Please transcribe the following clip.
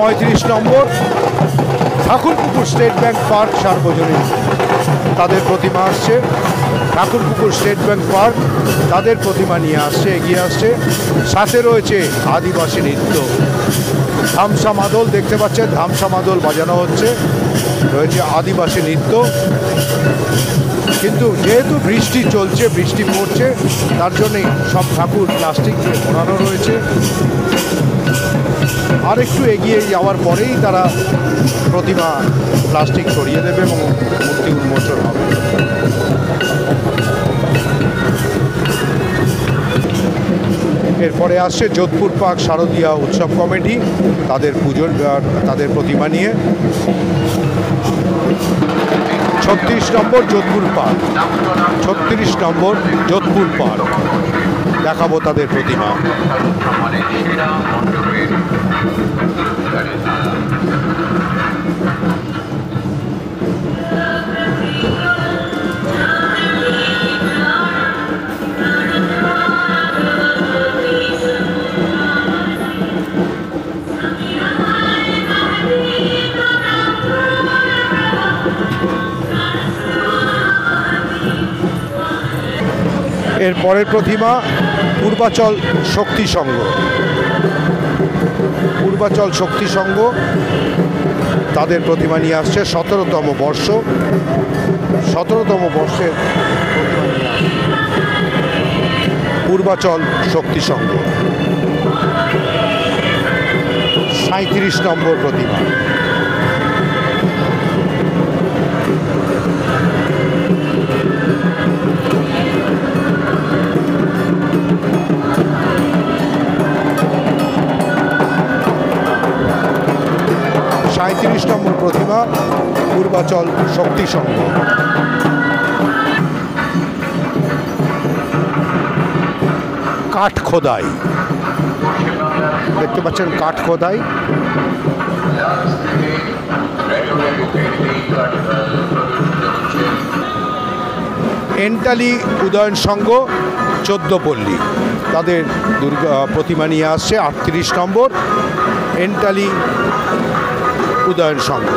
35 নম্বর Thakurpukur state bank park সার্বজনীন, তাদের প্রতিমা আসছে। ঠাকুরপুকুর স্টেট ব্যাংক পার্ক তাদের প্রতিমা নিয়ে আসছে, এগিয়ে আসছে। সাথে রয়েছে আদিবাসী নৃত্য, ধামসা মাদল দেখতে পাচ্ছেন, ধামসা মাদল বাজানো হচ্ছে, রয়েছে আদিবাসী নৃত্য। কিন্তু যেহেতু বৃষ্টি চলছে, বৃষ্টি পড়ছে, তার জন্যই সব ঠাকুর প্লাস্টিক দিয়ে মোড়ানো রয়েছে। আর একটু এগিয়ে যাওয়ার পরেই তারা প্রতিমা প্লাস্টিক সরিয়ে দেবে এবং মূর্তি উন্মোচন হবে। এরপরে আসছে যোধপুর পার্ক শারদীয়া উৎসব কমিটি, তাদের পুজোর তাদের প্রতিমা নিয়ে। 36 নম্বর যোধপুর পার্ক, 36 নম্বর যোধপুর পার্ক, দেখাবো তাদের প্রতিমা। এর পরের প্রতিমা পূর্বাচল শক্তি সংঘ, পূর্বাচল শক্তি সংঘ তাদের প্রতিমা নিয়ে আসছে। 17তম বর্ষ, 17তম বর্ষের পূর্বাচল শক্তি সংঘ। 37 নম্বর প্রতিমা। নম্বর প্রতিমা পূর্বাচল শক্তি সংঘ। কাঠ খোদাই দেখতে পাচ্ছেন, কাঠ খোদাই। এন্টালি উদয়ন সংঘ 14 পল্লী তাদের দুর্গা প্রতিমা নিয়ে আসছে। 38 নম্বর এন্টালি উদয়ন সংঘ।